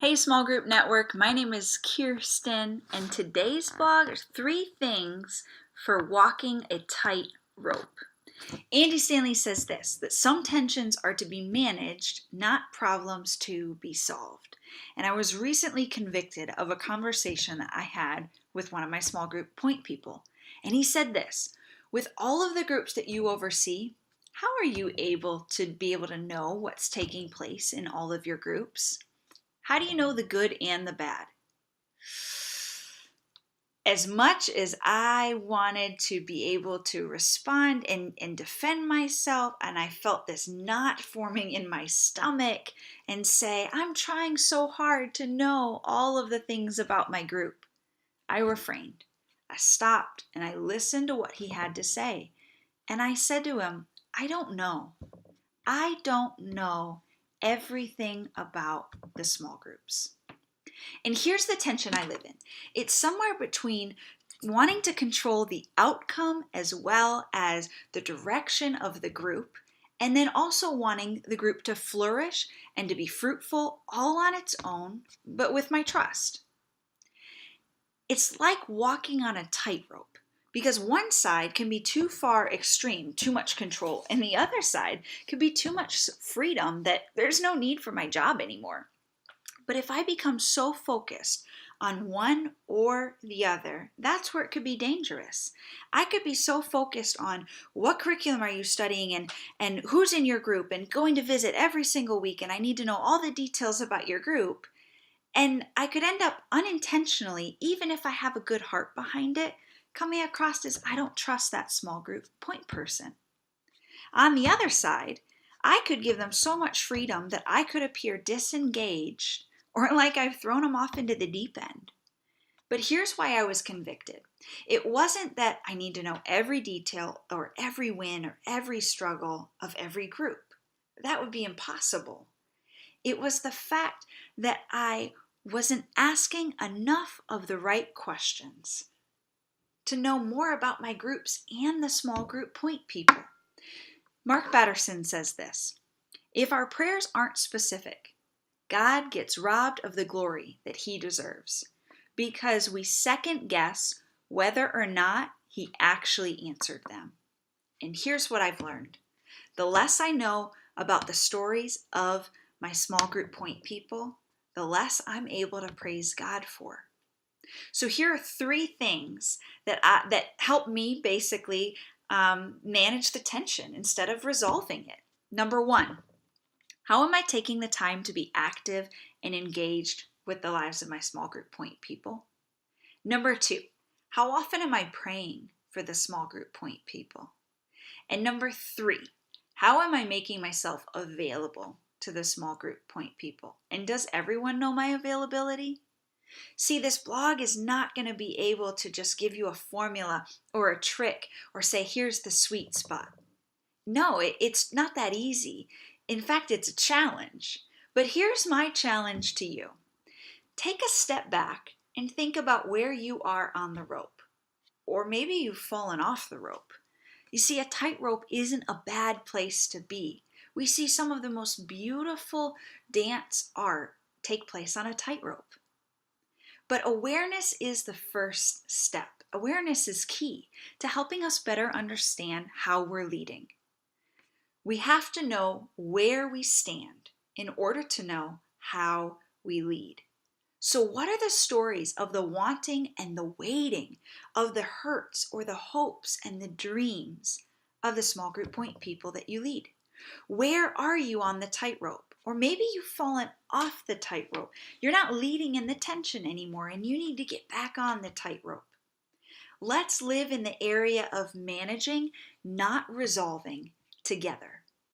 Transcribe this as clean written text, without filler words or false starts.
Hey, Small Group Network. My name is Kirsten, and today's blog is 3 things for walking a tight rope. Andy Stanley says this, that some tensions are to be managed, not problems to be solved. And I was recently convicted of a conversation that I had with one of my small group point people. And he said this, with all of the groups that you oversee, how are you able to know what's taking place in all of your groups? How do you know the good and the bad? As much as I wanted to be able to respond and defend myself, and I felt this knot forming in my stomach and say, I'm trying so hard to know all of the things about my group, I refrained. I stopped and I listened to what he had to say. And I said to him, I don't know. I don't know everything about the small groups. And here's the tension I live in. It's somewhere between wanting to control the outcome as well as the direction of the group, and then also wanting the group to flourish and to be fruitful all on its own, but with my trust. It's like walking on a tightrope, because one side can be too far extreme, too much control, and the other side could be too much freedom that there's no need for my job anymore. But if I become so focused on one or the other, that's where it could be dangerous. I could be so focused on what curriculum are you studying and who's in your group and going to visit every single week, and I need to know all the details about your group. And I could end up unintentionally, even if I have a good heart behind it, coming across as I don't trust that small group point person. On the other side, I could give them so much freedom that I could appear disengaged or like I've thrown them off into the deep end. But here's why I was convicted. It wasn't that I need to know every detail or every win or every struggle of every group. That would be impossible. It was the fact that I wasn't asking enough of the right questions to know more about my groups and the small group point people. Mark Batterson says this, if our prayers aren't specific, God gets robbed of the glory that he deserves because we second guess whether or not he actually answered them. And here's what I've learned. The less I know about the stories of my small group point people, the less I'm able to praise God for. So here are 3 things that help me basically manage the tension instead of resolving it. Number 1, how am I taking the time to be active and engaged with the lives of my small group point people? Number 2, how often am I praying for the small group point people? And number 3, how am I making myself available to the small group point people? And does everyone know my availability? See, this blog is not going to be able to just give you a formula or a trick or say, here's the sweet spot. No, it's not that easy. In fact, it's a challenge. But here's my challenge to you. Take a step back and think about where you are on the rope. Or maybe you've fallen off the rope. You see, a tightrope isn't a bad place to be. We see some of the most beautiful dance art take place on a tightrope. But awareness is the first step. Awareness is key to helping us better understand how we're leading. We have to know where we stand in order to know how we lead. So what are the stories of the wanting and the waiting, of the hurts or the hopes and the dreams of the small group point people that you lead? Where are you on the tightrope? Or maybe you've fallen off the tightrope. You're not leading in the tension anymore and you need to get back on the tightrope. Let's live in the area of managing, not resolving, together.